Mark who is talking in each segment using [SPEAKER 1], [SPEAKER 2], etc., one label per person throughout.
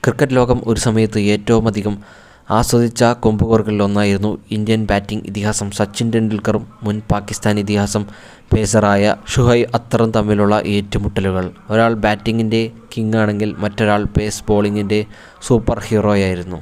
[SPEAKER 1] Cricket ലോകം ഒരു സമയത്ത് ഏറ്റവുമധികം ആസ്വദിച്ച കൊമ്പുകോറുകളിലൊന്നായിരുന്നു ഇന്ത്യൻ ബാറ്റിംഗ് ഇതിഹാസം സച്ചിൻ ടെണ്ടുൽക്കറും മുൻ പാകിസ്ഥാൻ ഇതിഹാസം പേസറായ ഷുഹൈബ് അക്തറും തമ്മിലുള്ള ഏറ്റുമുട്ടലുകൾ. ഒരാൾ ബാറ്റിങ്ങിൻ്റെ കിങ്ങാണെങ്കിൽ മറ്റൊരാൾ പേസ് ബോളിങ്ങിൻ്റെ സൂപ്പർ ഹീറോയായിരുന്നു.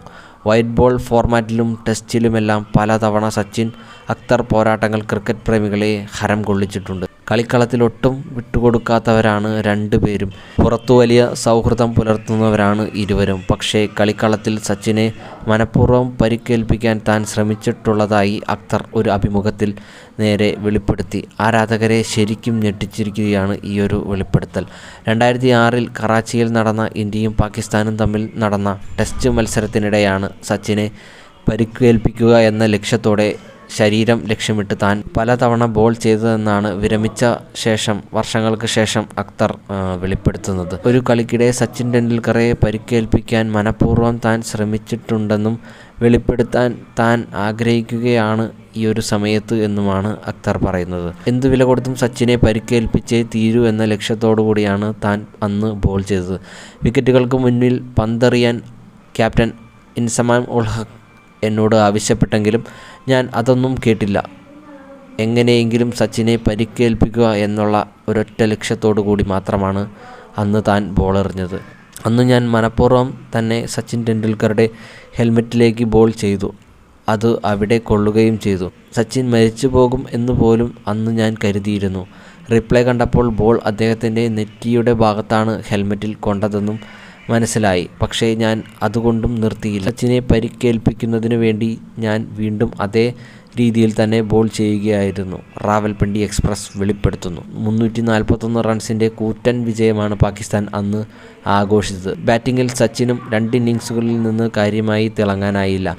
[SPEAKER 1] വൈറ്റ് ബോൾ ഫോർമാറ്റിലും ടെസ്റ്റിലുമെല്ലാം പലതവണ സച്ചിൻ അക്തർ പോരാട്ടങ്ങൾ ക്രിക്കറ്റ് പ്രേമികളെ ഹരം കൊള്ളിച്ചിട്ടുണ്ട്. കളിക്കളത്തിലൊട്ടും വിട്ടുകൊടുക്കാത്തവരാണ് രണ്ടുപേരും. പുറത്തു വലിയ സൗഹൃദം പുലർത്തുന്നവരാണ് ഇരുവരും. പക്ഷേ കളിക്കളത്തിൽ സച്ചിനെ മനഃപൂർവ്വം പരിക്കേൽപ്പിക്കാൻ താൻ ശ്രമിച്ചിട്ടുള്ളതായി അക്തർ ഒരു അഭിമുഖത്തിൽ നേരെ വെളിപ്പെടുത്തി. ആരാധകരെ ശരിക്കും ഞെട്ടിച്ചിരിക്കുകയാണ് ഈയൊരു വെളിപ്പെടുത്തൽ. 2006 കറാച്ചിയിൽ നടന്ന ഇന്ത്യയും പാകിസ്ഥാനും തമ്മിൽ നടന്ന ടെസ്റ്റ് മത്സരത്തിനിടെയാണ് സച്ചിനെ പരിക്കേൽപ്പിക്കുക എന്ന ലക്ഷ്യത്തോടെ ശരീരം ലക്ഷ്യമിട്ട് താൻ പലതവണ ബോൾ ചെയ്തതെന്നാണ് വിരമിച്ച വർഷങ്ങൾക്ക് ശേഷം അക്തർ വെളിപ്പെടുത്തുന്നത്. ഒരു കളിക്കിടെ സച്ചിൻ ടെണ്ടുൽക്കറെ പരിക്കേൽപ്പിക്കാൻ മനഃപൂർവ്വം താൻ ശ്രമിച്ചിട്ടുണ്ടെന്നും വെളിപ്പെടുത്താൻ താൻ ആഗ്രഹിക്കുകയാണ് ഈ ഒരു സമയത്ത് എന്നുമാണ് അക്തർ പറയുന്നത്. എന്തു വില കൊടുത്തും സച്ചിനെ പരിക്കേൽപ്പിച്ചേ തീരൂ എന്ന ലക്ഷ്യത്തോടു കൂടിയാണ് താൻ അന്ന് ബോൾ ചെയ്തത്. വിക്കറ്റുകൾക്ക് മുന്നിൽ പന്തെറിയാൻ ക്യാപ്റ്റൻ ഇൻസമാം ഉൾ ഹക്ക് എന്നോട് ആവശ്യപ്പെട്ടെങ്കിലും ഞാൻ അതൊന്നും കേട്ടില്ല. എങ്ങനെയെങ്കിലും സച്ചിനെ പരിക്കേൽപ്പിക്കുക എന്നുള്ള ഒരൊറ്റ ലക്ഷ്യത്തോടു കൂടി മാത്രമാണ് അന്ന് താൻ ബോളെറിഞ്ഞത്. അന്ന് ഞാൻ മനഃപൂർവ്വം തന്നെ സച്ചിൻ ടെണ്ടുൽക്കറുടെ ഹെൽമെറ്റിലേക്ക് ബോൾ ചെയ്തു. അത് അവിടെ കൊള്ളുകയും ചെയ്തു. സച്ചിൻ മരിച്ചു പോകും എന്ന് പോലും അന്ന് ഞാൻ കരുതിയിരുന്നു. റീപ്ലേ കണ്ടപ്പോൾ ബോൾ അദ്ദേഹത്തിൻ്റെ നെറ്റിയുടെ ഭാഗത്താണ് ഹെൽമെറ്റിൽ കൊണ്ടതെന്നും മനസ്സിലായി. പക്ഷേ ഞാൻ അതുകൊണ്ടും നിർത്തിയില്ല. സച്ചിനെ പരിക്കേൽപ്പിക്കുന്നതിനു വേണ്ടി ഞാൻ വീണ്ടും അതേ രീതിയിൽ തന്നെ ബോൾ ചെയ്യുകയായിരുന്നു, റാവൽപിണ്ടി എക്സ്പ്രസ് വെളിപ്പെടുത്തുന്നു. 341 റൺസിൻ്റെ കൂറ്റൻ വിജയമാണ് പാകിസ്ഥാൻ അന്ന് ആഘോഷിച്ചത്. ബാറ്റിങ്ങിൽ സച്ചിനും 2 ഇന്നിങ്സുകളിൽ നിന്ന് കാര്യമായി തിളങ്ങാനായില്ല.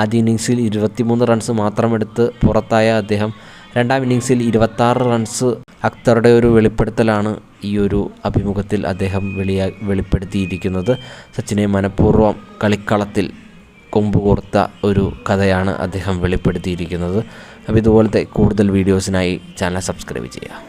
[SPEAKER 1] ആദ്യ ഇന്നിങ്സിൽ 23 റൺസ് മാത്രമെടുത്ത് പുറത്തായ അദ്ദേഹം രണ്ടാം ഇന്നിങ്സിൽ 26 റൺസ്. അക്തറുടെ ഒരു വെളിപ്പെടുത്തലാണ് ഈ ഒരു അഭിമുഖത്തിൽ അദ്ദേഹം വെളിപ്പെടുത്തിയിരിക്കുന്നത്. സച്ചിനെ മനഃപൂർവ്വം കളിക്കളത്തിൽ കൊമ്പുകോർത്ത ഒരു കഥയാണ് അദ്ദേഹം വെളിപ്പെടുത്തിയിരിക്കുന്നത്. അപ്പോൾ ഇതുപോലത്തെ കൂടുതൽ വീഡിയോസിനായി ചാനൽ സബ്സ്ക്രൈബ് ചെയ്യുക.